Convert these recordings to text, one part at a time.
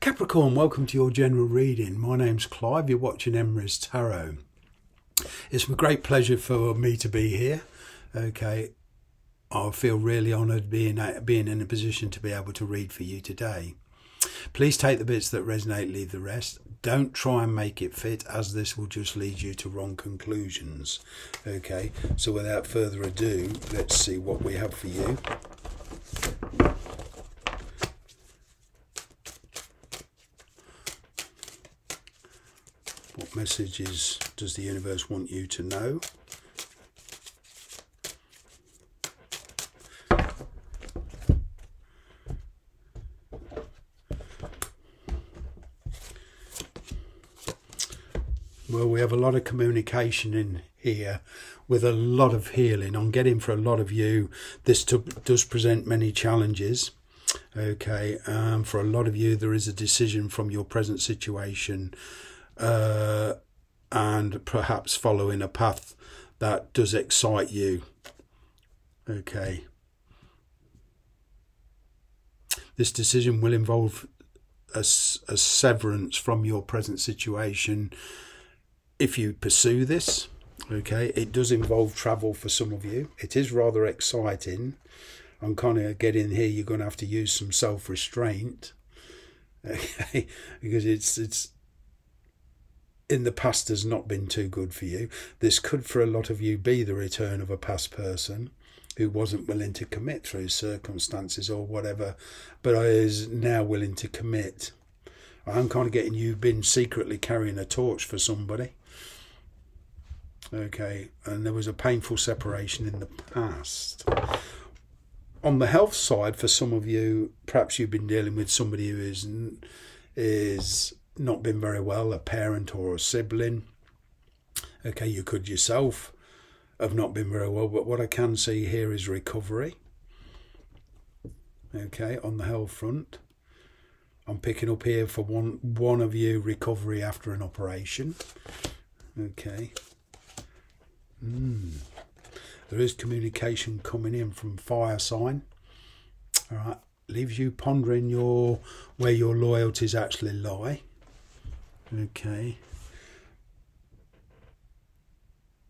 Capricorn, welcome to your general reading. My name's Clive, you're watching Emery's Tarot. It's a great pleasure for me to be here. Okay, I feel really honoured being in a position to be able to read for you today. Please take the bits that resonate, leave the rest. Don't try and make it fit, as this will just lead you to wrong conclusions. Okay, so without further ado, let's see what we have for you. What messages does the universe want you to know? Well, we have a lot of communication in here with a lot of healing. I'm getting for a lot of you, this does present many challenges. Okay, for a lot of you, there is a decision from your present situation and perhaps following a path that does excite you. Okay. This decision will involve a severance from your present situation if you pursue this. Okay, it does involve travel for some of you. It is rather exciting. I'm kind of getting here, you're going to have to use some self-restraint. Okay, because it's in the past has not been too good for you. This could for a lot of you be the return of a past person who wasn't willing to commit through circumstances or whatever, but is now willing to commit. I'm kind of getting you've been secretly carrying a torch for somebody. Okay, and there was a painful separation in the past. On the health side, for some of you, perhaps you've been dealing with somebody who is not been very well, a parent or a sibling. Okay, you could yourself have not been very well, but what I can see here is recovery. Okay, on the health front, I'm picking up here for one of you, recovery after an operation. Okay. There is communication coming in from fire sign. All right, leaves you pondering where your loyalties actually lie. Okay.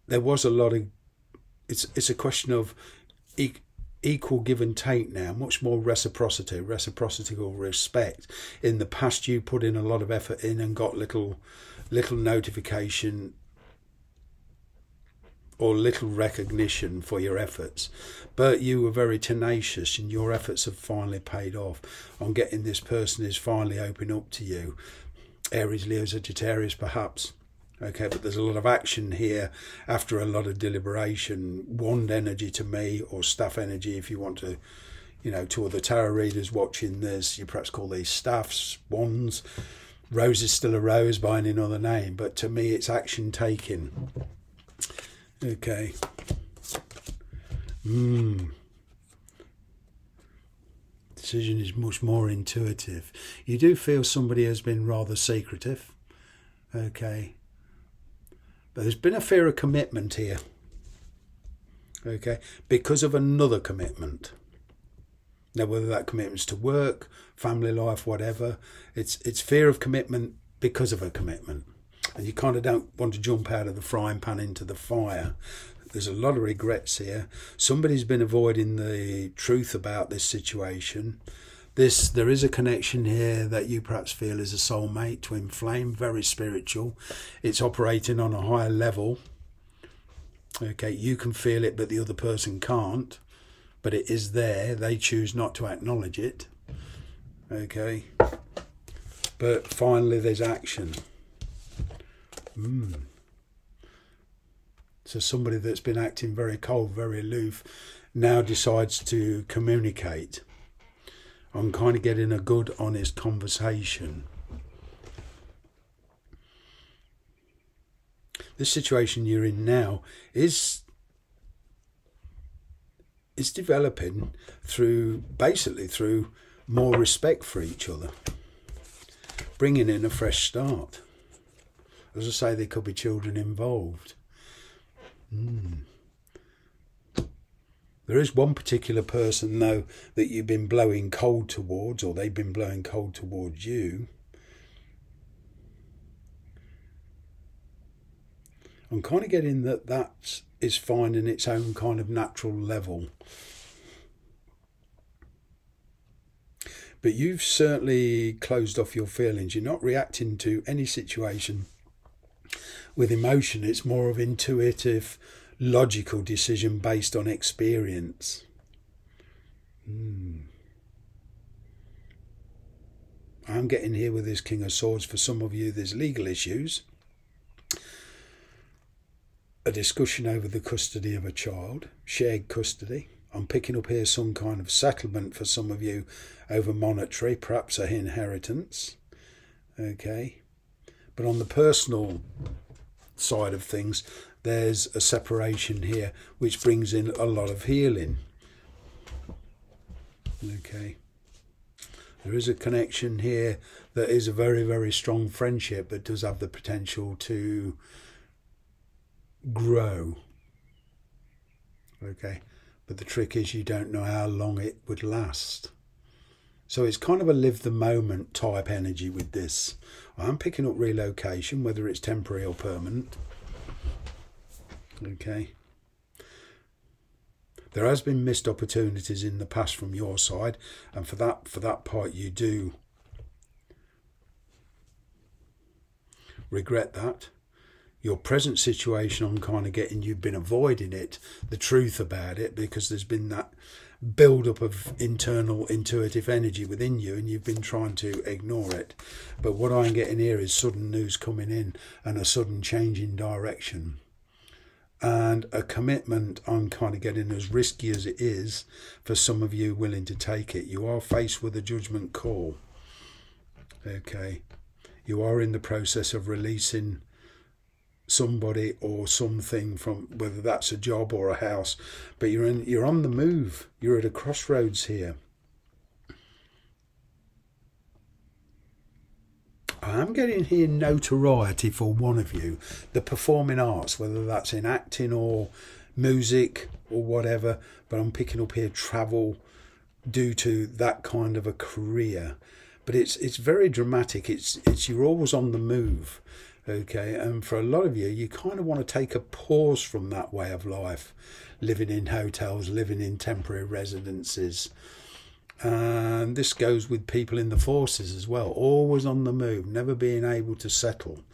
There was a lot of, it's a question of equal give and take now, much more reciprocity or respect. In the past, you put in a lot of effort in and got little notification or little recognition for your efforts, but you were very tenacious and your efforts have finally paid off. I'm getting this person is finally opening up to you. Aries, Leo, Sagittarius perhaps. Okay, but there's a lot of action here after a lot of deliberation. Wand energy to me, or staff energy if you want to, to other tarot readers watching this, you perhaps call these staffs, wands. Rose is still a rose by any other name, but to me it's action taking. Okay. Decision is much more intuitive. You do feel somebody has been rather secretive. Okay. But there's been a fear of commitment here. Okay. Because of another commitment. Now, whether that commitment's to work, family life, whatever, it's fear of commitment because of a commitment. And you kind of don't want to jump out of the frying pan into the fire. There's a lot of regrets here. Somebody's been avoiding the truth about this situation. There is a connection here that you perhaps feel is a soulmate, twin flame, very spiritual. It's operating on a higher level. Okay, you can feel it, but the other person can't. But it is there. They choose not to acknowledge it. Okay. But finally, there's action. So somebody that's been acting very cold, very aloof, now decides to communicate. I'm kind of getting a good, honest conversation. This situation you're in now is developing basically through more respect for each other, bringing in a fresh start. As I say, there could be children involved. There is one particular person, though, that you've been blowing cold towards, or they've been blowing cold towards you. I'm kind of getting that that is finding its own kind of natural level. But you've certainly closed off your feelings. You're not reacting to any situation with emotion. It's more of intuitive, logical decision based on experience. I'm getting here with this King of Swords. For some of you, there's legal issues. A discussion over the custody of a child, shared custody. I'm picking up here some kind of settlement for some of you over monetary, perhaps a inheritance. Okay. But on the personal side of things, there's a separation here, which brings in a lot of healing. Okay. There is a connection here that is a very, very strong friendship, but does have the potential to grow. Okay. But the trick is you don't know how long it would last. So it's kind of a live the moment type energy with this. I'm picking up relocation, whether it's temporary or permanent. Okay. There has been missed opportunities in the past from your side, and for that part you do regret that. Your present situation, I'm kind of getting you've been avoiding it, the truth about it, because there's been that build-up of internal intuitive energy within you, and you've been trying to ignore it. But what I'm getting here is sudden news coming in and a sudden change in direction. And a commitment I'm kind of getting, as risky as it is for some of you willing to take it. You are faced with a judgment call. Okay. You are in the process of releasing somebody or something from, whether that's a job or a house, but you're on the move. You're at a crossroads here. I'm getting here notoriety for one of you, the performing arts, whether that's in acting or music or whatever, but I'm picking up here travel due to that kind of a career. But it's very dramatic. It's you're always on the move. Okay, and for a lot of you, you kind of want to take a pause from that way of life, living in hotels, living in temporary residences. And this goes with people in the forces as well, always on the move, never being able to settle.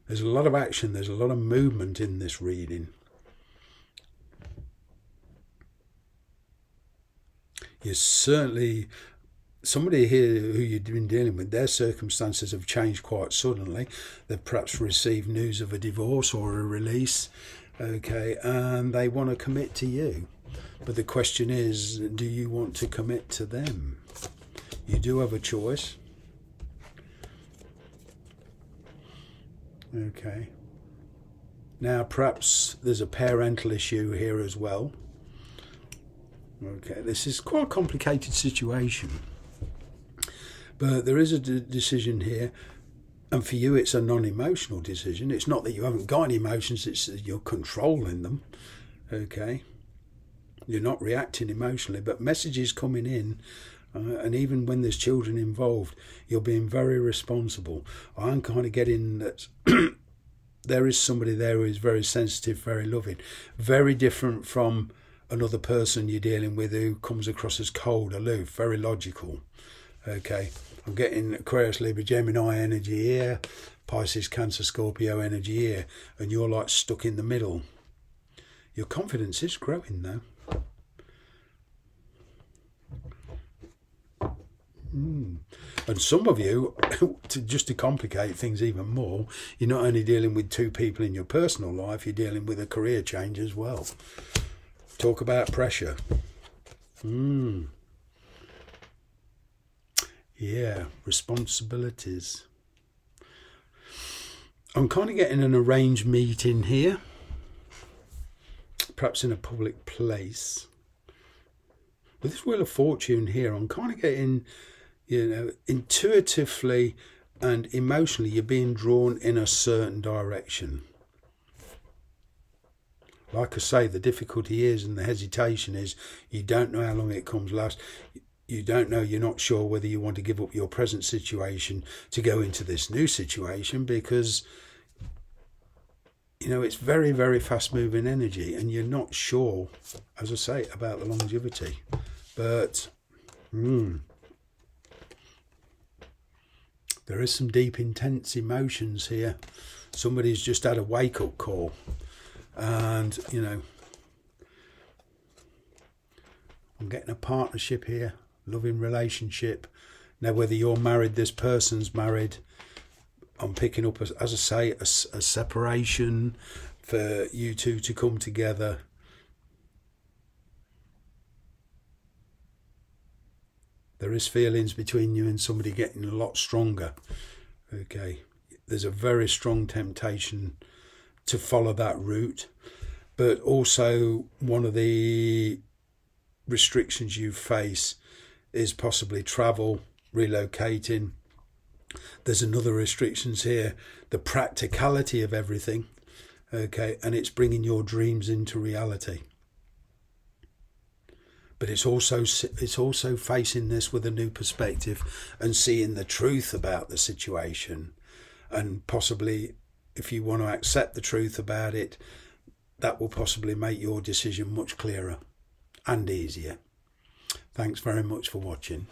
There's a lot of action, there's a lot of movement in this reading. You're certainly somebody here who you've been dealing with, their circumstances have changed quite suddenly. They've perhaps received news of a divorce or a release, okay, and they want to commit to you. But the question is, do you want to commit to them? You do have a choice. Okay. Now, perhaps there's a parental issue here as well. Okay, this is quite a complicated situation. But there is a decision here, and for you it's a non-emotional decision. It's not that you haven't got any emotions, it's that you're controlling them. Okay. You're not reacting emotionally, but messages coming in, and even when there's children involved, you're being very responsible. I'm kind of getting that there is somebody there who is very sensitive, very loving, very different from another person you're dealing with who comes across as cold, aloof, very logical. Okay, I'm getting Aquarius, Libra, Gemini energy here, Pisces, Cancer, Scorpio energy here, and you're like stuck in the middle. Your confidence is growing though. And some of you, just to complicate things even more, you're not only dealing with two people in your personal life, you're dealing with a career change as well. Talk about pressure. Yeah, responsibilities. I'm kind of getting an arranged meeting here, perhaps in a public place. With this Wheel of Fortune here, I'm kind of getting, you know, intuitively and emotionally, you're being drawn in a certain direction. Like I say, the difficulty is, and the hesitation is, you don't know how long it comes last. You don't know, you're not sure whether you want to give up your present situation to go into this new situation, because you know, it's very, very fast moving energy, and you're not sure, as I say, about the longevity. But there is some deep, intense emotions here. Somebody's just had a wake-up call, and, you know, I'm getting a partnership here, loving relationship. Now, whether you're married, this person's married, I'm picking up, as I say, a separation for you two to come together. There is feelings between you and somebody getting a lot stronger. Okay, there's a very strong temptation to follow that route, but also one of the restrictions you face is possibly travel, relocating. There's another restrictions here, the practicality of everything. Okay, and it's bringing your dreams into reality. But it's also facing this with a new perspective and seeing the truth about the situation, and possibly, if you want to accept the truth about it, that will possibly make your decision much clearer and easier. Thanks very much for watching.